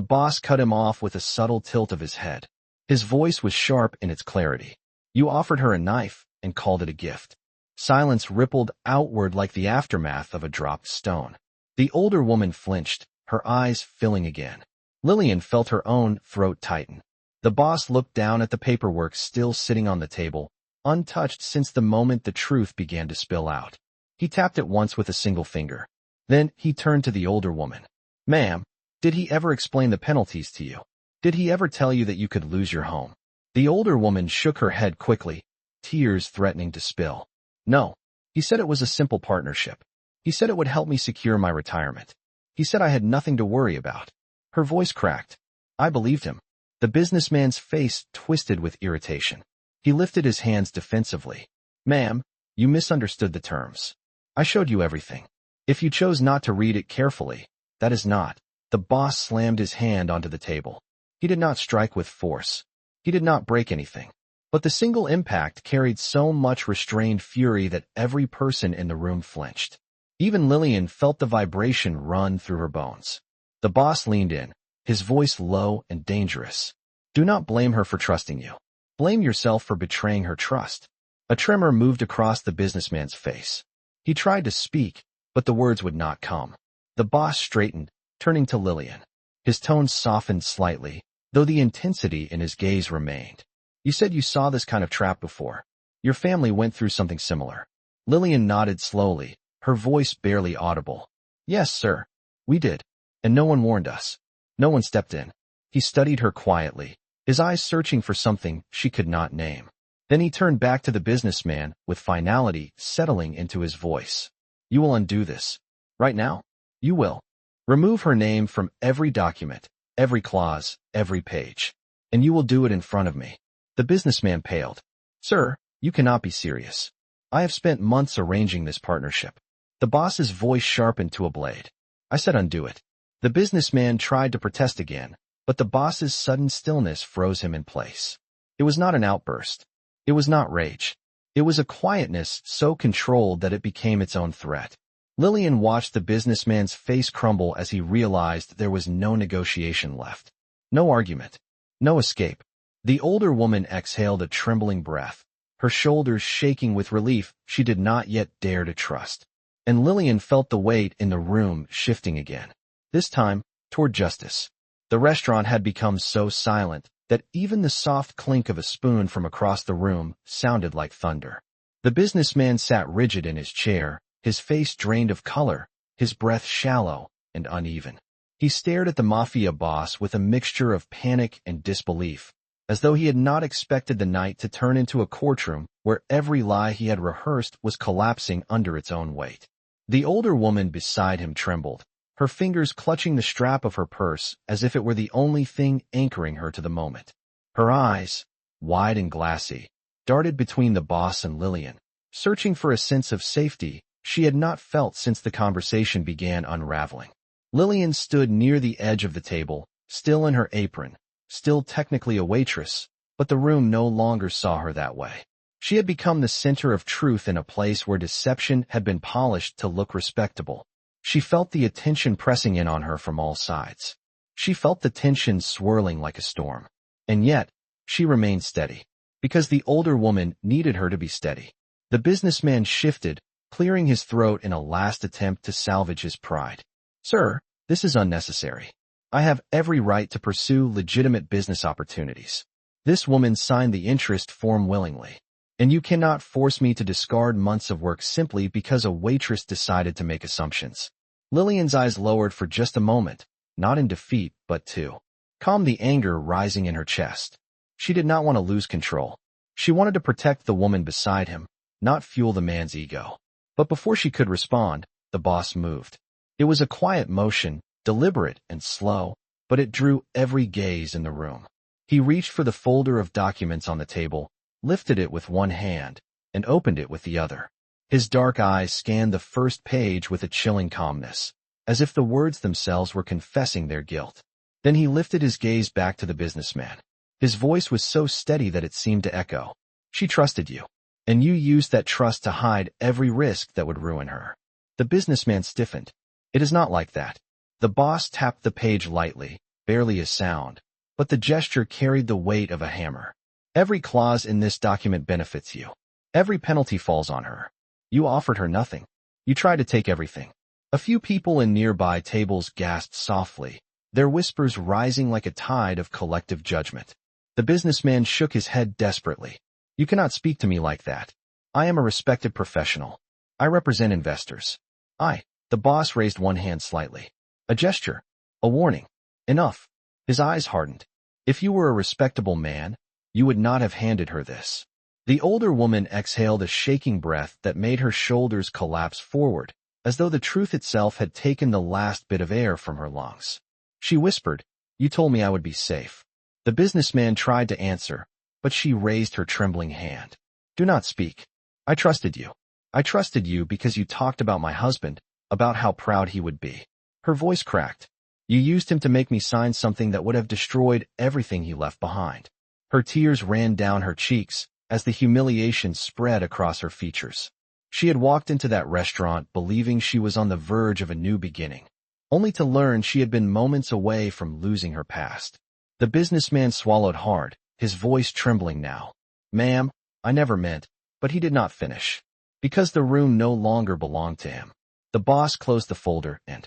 boss cut him off with a subtle tilt of his head. His voice was sharp in its clarity. You offered her a knife and called it a gift. Silence rippled outward like the aftermath of a dropped stone. The older woman flinched, her eyes filling again. Lillian felt her own throat tighten. The boss looked down at the paperwork still sitting on the table, untouched since the moment the truth began to spill out. He tapped it once with a single finger. Then he turned to the older woman. Ma'am, did he ever explain the penalties to you? Did he ever tell you that you could lose your home? The older woman shook her head quickly, tears threatening to spill. No. He said it was a simple partnership. He said it would help me secure my retirement. He said I had nothing to worry about. Her voice cracked. I believed him. The businessman's face twisted with irritation. He lifted his hands defensively. Ma'am, you misunderstood the terms. I showed you everything. If you chose not to read it carefully, that is not. The boss slammed his hand onto the table. He did not strike with force. He did not break anything. But the single impact carried so much restrained fury that every person in the room flinched. Even Lillian felt the vibration run through her bones. The boss leaned in, his voice low and dangerous. Do not blame her for trusting you. Blame yourself for betraying her trust. A tremor moved across the businessman's face. He tried to speak, but the words would not come. The boss straightened, turning to Lillian. His tone softened slightly, though the intensity in his gaze remained. You said you saw this kind of trap before. Your family went through something similar. Lillian nodded slowly, her voice barely audible. Yes, sir. We did. And no one warned us. No one stepped in. He studied her quietly, his eyes searching for something she could not name. Then he turned back to the businessman, with finality settling into his voice. You will undo this. Right now? You will. Remove her name from every document, every clause, every page. And you will do it in front of me. The businessman paled. Sir, you cannot be serious. I have spent months arranging this partnership. The boss's voice sharpened to a blade. I said undo it. The businessman tried to protest again, but the boss's sudden stillness froze him in place. It was not an outburst. It was not rage. It was a quietness so controlled that it became its own threat. Lillian watched the businessman's face crumble as he realized there was no negotiation left. No argument. No escape. The older woman exhaled a trembling breath, her shoulders shaking with relief she did not yet dare to trust. and Lillian felt the weight in the room shifting again. This time, toward justice. The restaurant had become so silent that even the soft clink of a spoon from across the room sounded like thunder. The businessman sat rigid in his chair, his face drained of color, his breath shallow and uneven. He stared at the Mafia boss with a mixture of panic and disbelief, as though he had not expected the night to turn into a courtroom where every lie he had rehearsed was collapsing under its own weight. The older woman beside him trembled, her fingers clutching the strap of her purse as if it were the only thing anchoring her to the moment. Her eyes, wide and glassy, darted between the boss and Lillian, searching for a sense of safety she had not felt since the conversation began unraveling. Lillian stood near the edge of the table, still in her apron, still technically a waitress, but the room no longer saw her that way. She had become the center of truth in a place where deception had been polished to look respectable. She felt the attention pressing in on her from all sides. She felt the tension swirling like a storm. And yet, she remained steady, because the older woman needed her to be steady. The businessman shifted, clearing his throat in a last attempt to salvage his pride. "Sir, this is unnecessary. I have every right to pursue legitimate business opportunities. This woman signed the interest form willingly, and you cannot force me to discard months of work simply because a waitress decided to make assumptions." Lillian's eyes lowered for just a moment, not in defeat, but to calm the anger rising in her chest. She did not want to lose control. She wanted to protect the woman beside him, not fuel the man's ego. But before she could respond, the boss moved. It was a quiet motion, deliberate and slow, but it drew every gaze in the room. He reached for the folder of documents on the table, lifted it with one hand, and opened it with the other. His dark eyes scanned the first page with a chilling calmness, as if the words themselves were confessing their guilt. Then he lifted his gaze back to the businessman. His voice was so steady that it seemed to echo. "She trusted you, and you used that trust to hide every risk that would ruin her." The businessman stiffened. "It is not like that." The boss tapped the page lightly, barely a sound, but the gesture carried the weight of a hammer. "Every clause in this document benefits you. Every penalty falls on her. You offered her nothing. You tried to take everything." A few people in nearby tables gasped softly, their whispers rising like a tide of collective judgment. The businessman shook his head desperately. "You cannot speak to me like that. I am a respected professional. I represent investors." The boss raised one hand slightly. A gesture. A warning. "Enough." His eyes hardened. "If you were a respectable man, you would not have handed her this." The older woman exhaled a shaking breath that made her shoulders collapse forward, as though the truth itself had taken the last bit of air from her lungs. She whispered, "You told me I would be safe." The businessman tried to answer, but she raised her trembling hand. "Do not speak. I trusted you. I trusted you because you talked about my husband, about how proud he would be." Her voice cracked. "You used him to make me sign something that would have destroyed everything he left behind." Her tears ran down her cheeks as the humiliation spread across her features. She had walked into that restaurant believing she was on the verge of a new beginning, only to learn she had been moments away from losing her past. The businessman swallowed hard, his voice trembling now. "Ma'am, I never meant," but he did not finish, because the room no longer belonged to him. The boss closed the folder and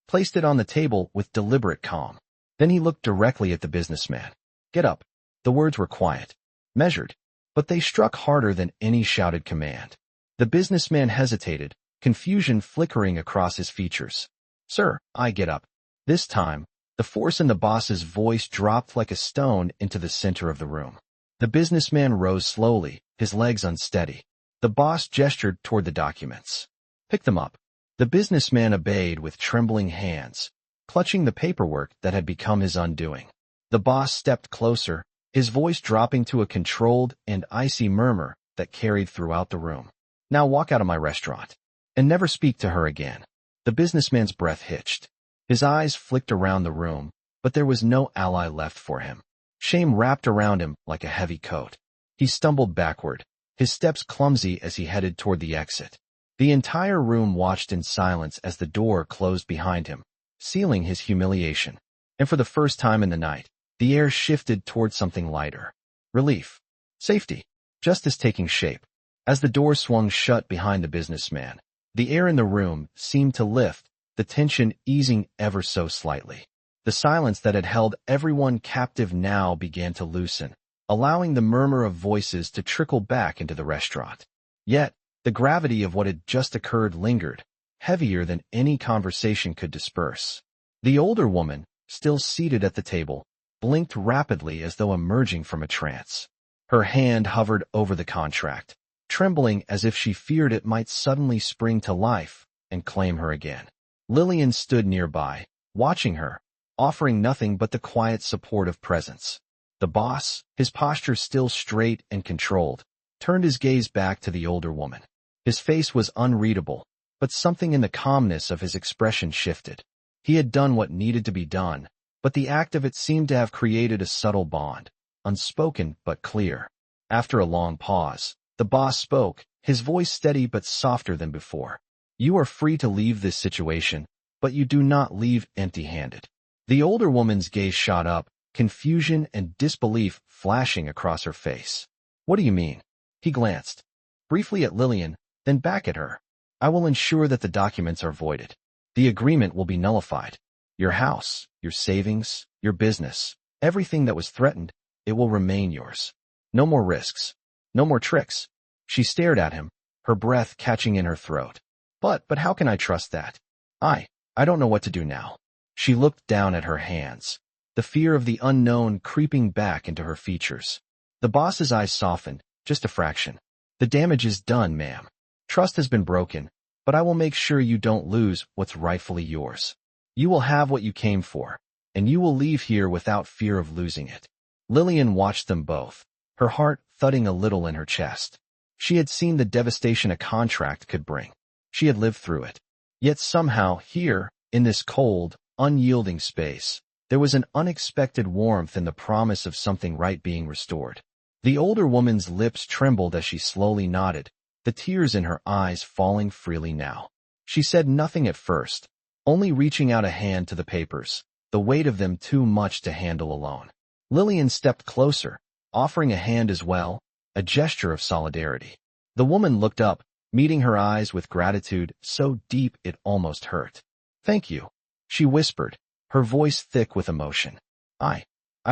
placed it on the table with deliberate calm. Then he looked directly at the businessman. "Get up." The words were quiet, measured, but they struck harder than any shouted command. The businessman hesitated, confusion flickering across his features. "Sir, I get up." This time, the force in the boss's voice dropped like a stone into the center of the room. The businessman rose slowly, his legs unsteady. The boss gestured toward the documents. "Pick them up." The businessman obeyed with trembling hands, clutching the paperwork that had become his undoing. The boss stepped closer, his voice dropping to a controlled and icy murmur that carried throughout the room. "Now walk out of my restaurant, and never speak to her again." The businessman's breath hitched. His eyes flicked around the room, but there was no ally left for him. Shame wrapped around him like a heavy coat. He stumbled backward, his steps clumsy as he headed toward the exit. The entire room watched in silence as the door closed behind him, sealing his humiliation. And for the first time in the night, the air shifted toward something lighter. Relief. Safety. Justice taking shape. As the door swung shut behind the businessman, The air in the room seemed to lift, the tension easing ever so slightly. The silence that had held everyone captive now began to loosen, allowing the murmur of voices to trickle back into the restaurant. Yet, the gravity of what had just occurred lingered, heavier than any conversation could disperse. The older woman, still seated at the table, blinked rapidly as though emerging from a trance. Her hand hovered over the contract, trembling as if she feared it might suddenly spring to life and claim her again. Lillian stood nearby, watching her, offering nothing but the quiet support of presence. The boss, his posture still straight and controlled, turned his gaze back to the older woman. His face was unreadable, but something in the calmness of his expression shifted. He had done what needed to be done, but the act of it seemed to have created a subtle bond, unspoken but clear. After a long pause, the boss spoke, his voice steady but softer than before. "You are free to leave this situation, but you do not leave empty-handed." The older woman's gaze shot up, confusion and disbelief flashing across her face. "What do you mean?" He glanced briefly at Lillian, then back at her. "I will ensure that the documents are voided. The agreement will be nullified. Your house, your savings, your business, everything that was threatened, it will remain yours. No more risks. No more tricks." She stared at him, her breath catching in her throat. But how can I trust that? I don't know what to do now." She looked down at her hands, the fear of the unknown creeping back into her features. The boss's eyes softened, just a fraction. "The damage is done, ma'am. Trust has been broken, but I will make sure you don't lose what's rightfully yours. You will have what you came for, and you will leave here without fear of losing it." Lillian watched them both, her heart thudding a little in her chest. She had seen the devastation a contract could bring. She had lived through it. Yet somehow, here, in this cold, unyielding space, there was an unexpected warmth in the promise of something right being restored. The older woman's lips trembled as she slowly nodded, the tears in her eyes falling freely now. She said nothing at first, only reaching out a hand to the papers, the weight of them too much to handle alone. Lillian stepped closer, offering a hand as well, a gesture of solidarity. The woman looked up, meeting her eyes with gratitude so deep it almost hurt. "Thank you," she whispered, her voice thick with emotion. I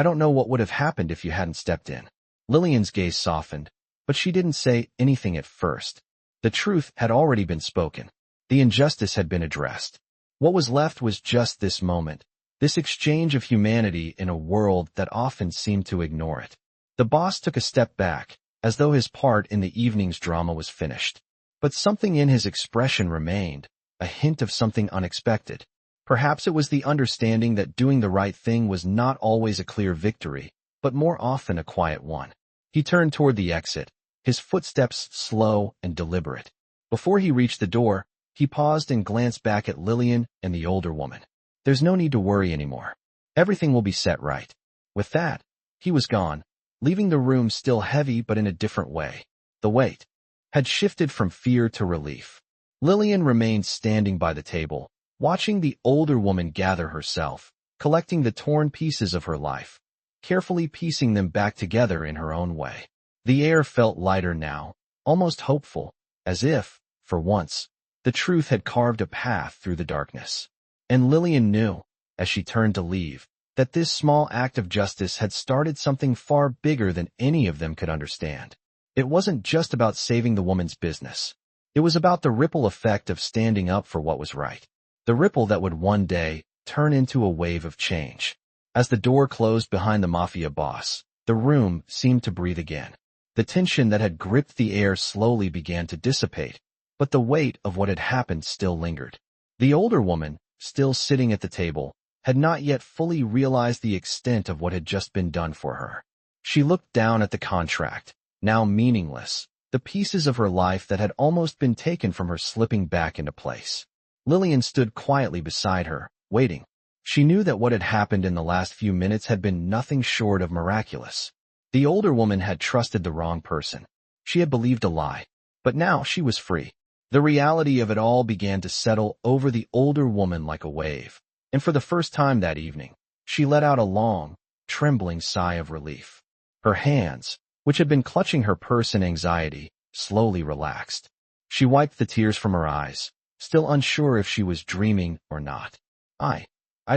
don't know what would have happened if you hadn't stepped in." Lillian's gaze softened, but she didn't say anything at first. The truth had already been spoken. The injustice had been addressed. What was left was just this moment, this exchange of humanity in a world that often seemed to ignore it. The boss took a step back, as though his part in the evening's drama was finished. But something in his expression remained, a hint of something unexpected. Perhaps it was the understanding that doing the right thing was not always a clear victory, but more often a quiet one. He turned toward the exit, his footsteps slow and deliberate. Before he reached the door, he paused and glanced back at Lillian and the older woman. "There's no need to worry anymore. Everything will be set right." With that, he was gone, leaving the room still heavy but in a different way. The weight had shifted from fear to relief. Lillian remained standing by the table, watching the older woman gather herself, collecting the torn pieces of her life, carefully piecing them back together in her own way. The air felt lighter now, almost hopeful, as if, for once, the truth had carved a path through the darkness. And Lillian knew, as she turned to leave, that this small act of justice had started something far bigger than any of them could understand. It wasn't just about saving the woman's business. It was about the ripple effect of standing up for what was right. The ripple that would one day turn into a wave of change. As the door closed behind the Mafia boss, the room seemed to breathe again. The tension that had gripped the air slowly began to dissipate, but the weight of what had happened still lingered. The older woman, still sitting at the table, had not yet fully realized the extent of what had just been done for her. She looked down at the contract, now meaningless, the pieces of her life that had almost been taken from her slipping back into place. Lillian stood quietly beside her, waiting. She knew that what had happened in the last few minutes had been nothing short of miraculous. The older woman had trusted the wrong person. She had believed a lie. But now she was free. The reality of it all began to settle over the older woman like a wave. And for the first time that evening, she let out a long, trembling sigh of relief. Her hands, which had been clutching her purse in anxiety, slowly relaxed. She wiped the tears from her eyes, still unsure if she was dreaming or not. I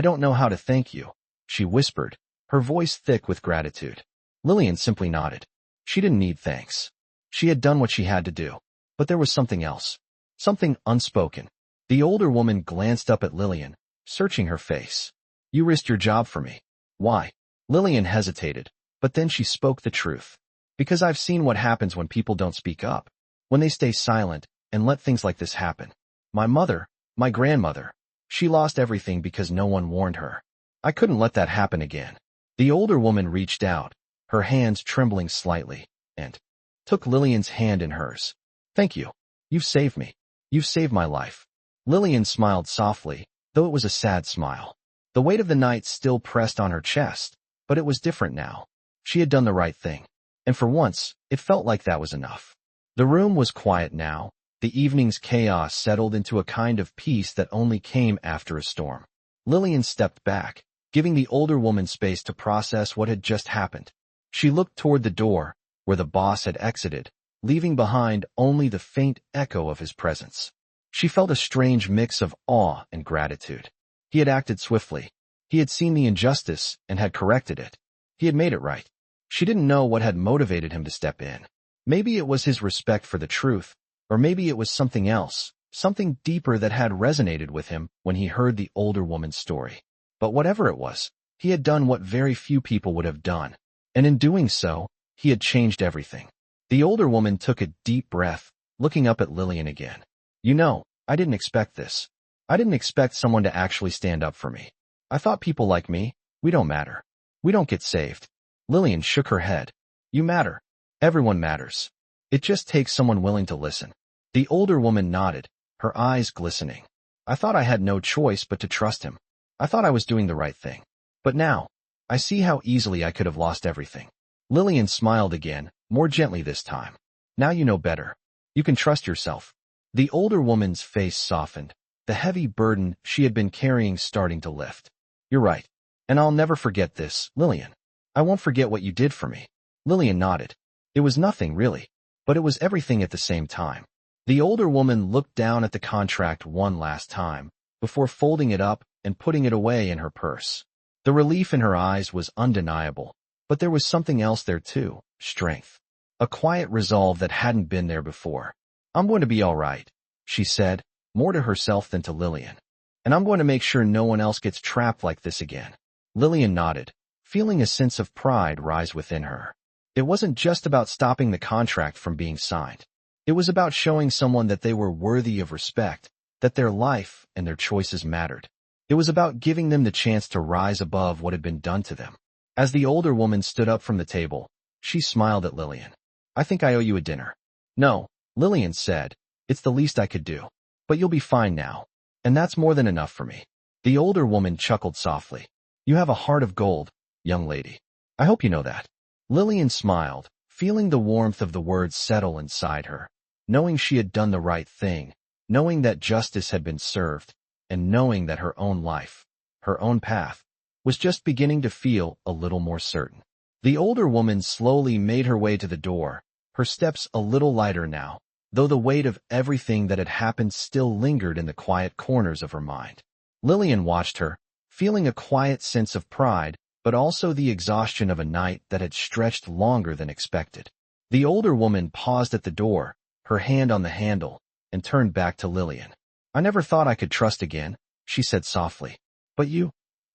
don't know how to thank you, she whispered, her voice thick with gratitude. Lillian simply nodded. She didn't need thanks. She had done what she had to do. But there was something else. Something unspoken. The older woman glanced up at Lillian, searching her face. You risked your job for me. Why? Lillian hesitated, but then she spoke the truth. Because I've seen what happens when people don't speak up. When they stay silent and let things like this happen. My mother, my grandmother, she lost everything because no one warned her. I couldn't let that happen again. The older woman reached out, her hands trembling slightly, and took Lillian's hand in hers. Thank you. You've saved me. You've saved my life. Lillian smiled softly, though it was a sad smile. The weight of the night still pressed on her chest, but it was different now. She had done the right thing. And for once, it felt like that was enough. The room was quiet now. The evening's chaos settled into a kind of peace that only came after a storm. Lillian stepped back, giving the older woman space to process what had just happened. She looked toward the door, where the boss had exited, leaving behind only the faint echo of his presence. She felt a strange mix of awe and gratitude. He had acted swiftly. He had seen the injustice and had corrected it. He had made it right. She didn't know what had motivated him to step in. Maybe it was his respect for the truth, or maybe it was something else, something deeper that had resonated with him when he heard the older woman's story. But whatever it was, he had done what very few people would have done, and in doing so, he had changed everything. The older woman took a deep breath, looking up at Lillian again. You know, I didn't expect this. I didn't expect someone to actually stand up for me. I thought people like me, we don't matter. We don't get saved. Lillian shook her head. You matter. Everyone matters. It just takes someone willing to listen. The older woman nodded, her eyes glistening. I thought I had no choice but to trust him. I thought I was doing the right thing. But now, I see how easily I could have lost everything. Lillian smiled again, more gently this time. Now you know better. You can trust yourself. The older woman's face softened, the heavy burden she had been carrying starting to lift. You're right. And I'll never forget this, Lillian. I won't forget what you did for me. Lillian nodded. It was nothing, really. But it was everything at the same time. The older woman looked down at the contract one last time, before folding it up and putting it away in her purse. The relief in her eyes was undeniable, but there was something else there too, strength. A quiet resolve that hadn't been there before. I'm going to be all right, she said, more to herself than to Lillian. And I'm going to make sure no one else gets trapped like this again. Lillian nodded, feeling a sense of pride rise within her. It wasn't just about stopping the contract from being signed. It was about showing someone that they were worthy of respect, that their life and their choices mattered. It was about giving them the chance to rise above what had been done to them. As the older woman stood up from the table, she smiled at Lillian. I think I owe you a dinner. No, Lillian said, it's the least I could do. But you'll be fine now. And that's more than enough for me. The older woman chuckled softly. You have a heart of gold, young lady. I hope you know that. Lillian smiled, feeling the warmth of the words settle inside her, knowing she had done the right thing, knowing that justice had been served, and knowing that her own life, her own path, was just beginning to feel a little more certain. The older woman slowly made her way to the door, her steps a little lighter now, though the weight of everything that had happened still lingered in the quiet corners of her mind. Lillian watched her, feeling a quiet sense of pride, but also the exhaustion of a night that had stretched longer than expected. The older woman paused at the door, her hand on the handle, and turned back to Lillian. I never thought I could trust again, she said softly. But you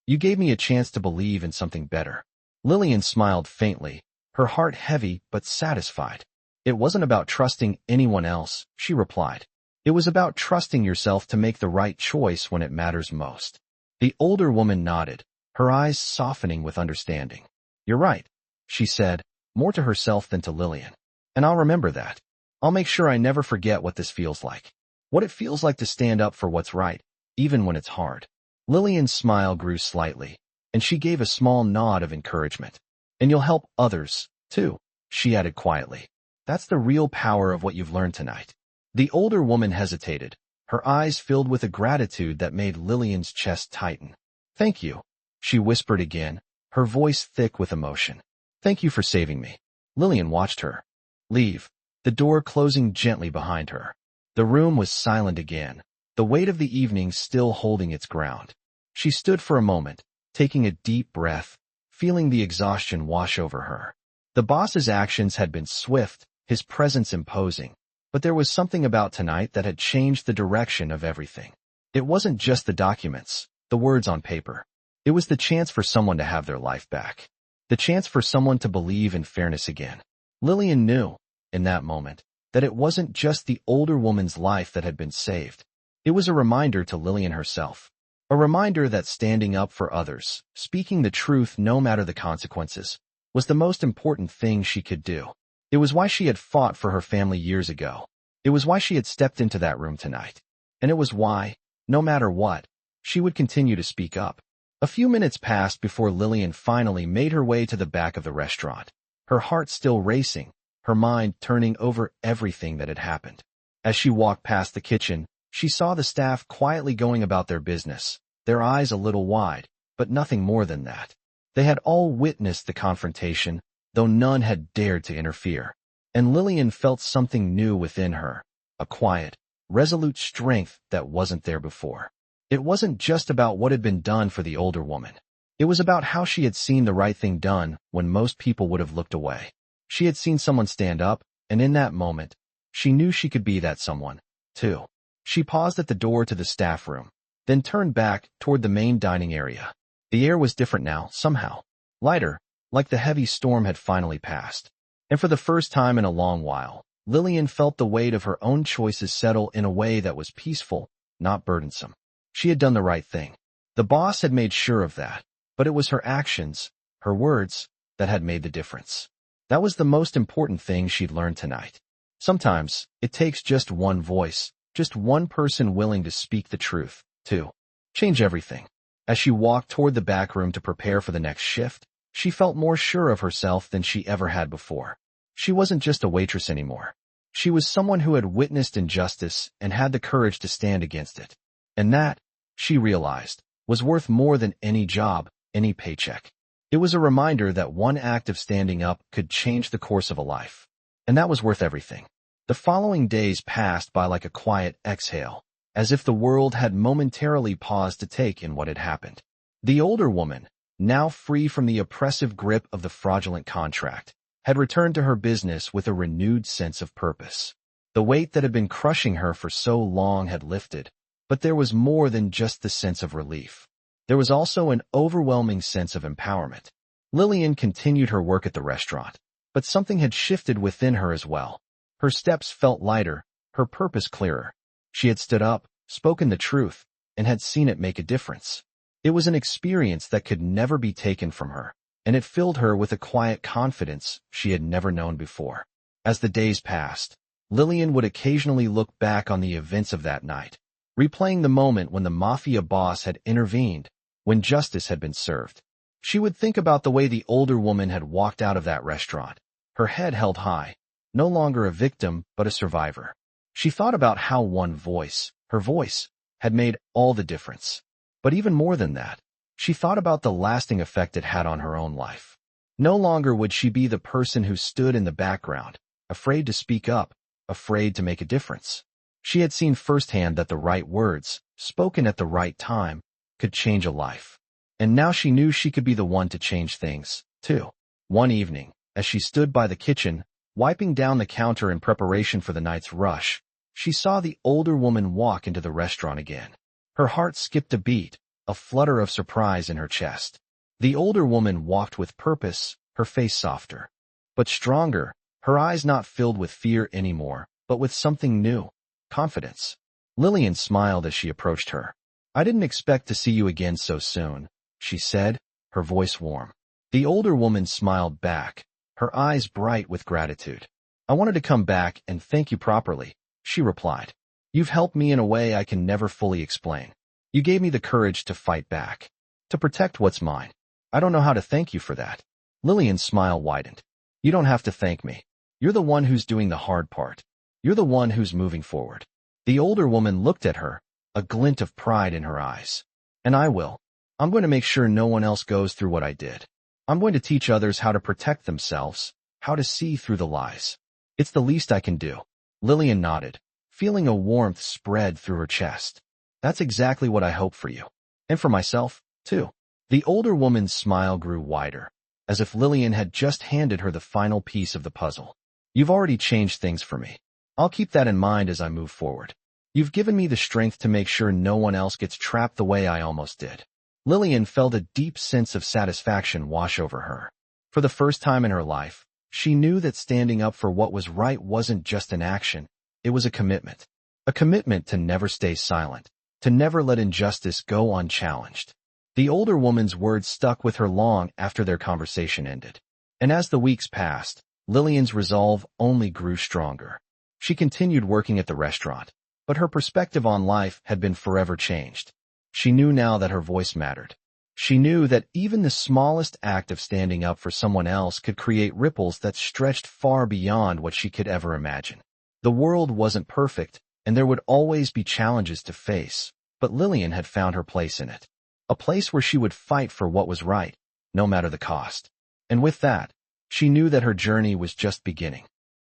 gave me a chance to believe in something better. Lillian smiled faintly, her heart heavy but satisfied. It wasn't about trusting anyone else, she replied. It was about trusting yourself to make the right choice when it matters most. The older woman nodded, her eyes softening with understanding. You're right, she said, more to herself than to Lillian. And I'll remember that. I'll make sure I never forget what this feels like. What it feels like to stand up for what's right, even when it's hard. Lillian's smile grew slightly, and she gave a small nod of encouragement. And you'll help others, too, she added quietly. That's the real power of what you've learned tonight. The older woman hesitated, her eyes filled with a gratitude that made Lillian's chest tighten. Thank you, she whispered again, her voice thick with emotion. Thank you for saving me. Lillian watched her leave, the door closing gently behind her. The room was silent again, the weight of the evening still holding its ground. She stood for a moment, taking a deep breath, feeling the exhaustion wash over her. The boss's actions had been swift, his presence imposing, but there was something about tonight that had changed the direction of everything. It wasn't just the documents, the words on paper. It was the chance for someone to have their life back. The chance for someone to believe in fairness again. Lillian knew, in that moment, that it wasn't just the older woman's life that had been saved. It was a reminder to Lillian herself. A reminder that standing up for others, speaking the truth no matter the consequences, was the most important thing she could do. It was why she had fought for her family years ago. It was why she had stepped into that room tonight. And it was why, no matter what, she would continue to speak up. A few minutes passed before Lillian finally made her way to the back of the restaurant, her heart still racing, her mind turning over everything that had happened. As she walked past the kitchen, she saw the staff quietly going about their business, their eyes a little wide, but nothing more than that. They had all witnessed the confrontation, though none had dared to interfere. And Lillian felt something new within her, a quiet, resolute strength that wasn't there before. It wasn't just about what had been done for the older woman. It was about how she had seen the right thing done when most people would have looked away. She had seen someone stand up, and in that moment, she knew she could be that someone, too. She paused at the door to the staff room, then turned back toward the main dining area. The air was different now, somehow. Lighter, like the heavy storm had finally passed. And for the first time in a long while, Lillian felt the weight of her own choices settle in a way that was peaceful, not burdensome. She had done the right thing. The boss had made sure of that, but it was her actions, her words, that had made the difference. That was the most important thing she'd learned tonight. Sometimes, it takes just one voice, just one person willing to speak the truth, to change everything. As she walked toward the back room to prepare for the next shift, she felt more sure of herself than she ever had before. She wasn't just a waitress anymore. She was someone who had witnessed injustice and had the courage to stand against it. And that, she realized, was worth more than any job, any paycheck. It was a reminder that one act of standing up could change the course of a life. And that was worth everything. The following days passed by like a quiet exhale, as if the world had momentarily paused to take in what had happened. The older woman, now free from the oppressive grip of the fraudulent contract, had returned to her business with a renewed sense of purpose. The weight that had been crushing her for so long had lifted, but there was more than just the sense of relief. There was also an overwhelming sense of empowerment. Lillian continued her work at the restaurant, but something had shifted within her as well. Her steps felt lighter, her purpose clearer. She had stood up, spoken the truth, and had seen it make a difference. It was an experience that could never be taken from her, and it filled her with a quiet confidence she had never known before. As the days passed, Lillian would occasionally look back on the events of that night, replaying the moment when the Mafia boss had intervened, when justice had been served. She would think about the way the older woman had walked out of that restaurant, her head held high, no longer a victim but a survivor. She thought about how one voice, her voice, had made all the difference. But even more than that, she thought about the lasting effect it had on her own life. No longer would she be the person who stood in the background, afraid to speak up, afraid to make a difference. She had seen firsthand that the right words, spoken at the right time, could change a life. And now she knew she could be the one to change things, too. One evening, as she stood by the kitchen, wiping down the counter in preparation for the night's rush, she saw the older woman walk into the restaurant again. Her heart skipped a beat, a flutter of surprise in her chest. The older woman walked with purpose, her face softer, but stronger, her eyes not filled with fear anymore, but with something new. Confidence. Lillian smiled as she approached her. "I didn't expect to see you again so soon," she said, her voice warm. The older woman smiled back, her eyes bright with gratitude. "I wanted to come back and thank you properly," she replied. "You've helped me in a way I can never fully explain. You gave me the courage to fight back, to protect what's mine. I don't know how to thank you for that." Lillian's smile widened. "You don't have to thank me. You're the one who's doing the hard part. You're the one who's moving forward." The older woman looked at her, a glint of pride in her eyes. "And I will. I'm going to make sure no one else goes through what I did. I'm going to teach others how to protect themselves, how to see through the lies. It's the least I can do." Lillian nodded, feeling a warmth spread through her chest. That's exactly what I hope for you. And for myself, too. The older woman's smile grew wider, as if Lillian had just handed her the final piece of the puzzle. You've already changed things for me. I'll keep that in mind as I move forward. You've given me the strength to make sure no one else gets trapped the way I almost did. Lillian felt a deep sense of satisfaction wash over her. For the first time in her life, she knew that standing up for what was right wasn't just an action, it was a commitment. A commitment to never stay silent, to never let injustice go unchallenged. The older woman's words stuck with her long after their conversation ended. And as the weeks passed, Lillian's resolve only grew stronger. She continued working at the restaurant, but her perspective on life had been forever changed. She knew now that her voice mattered. She knew that even the smallest act of standing up for someone else could create ripples that stretched far beyond what she could ever imagine. The world wasn't perfect, and there would always be challenges to face, but Lillian had found her place in it. A place where she would fight for what was right, no matter the cost. And with that, she knew that her journey was just beginning.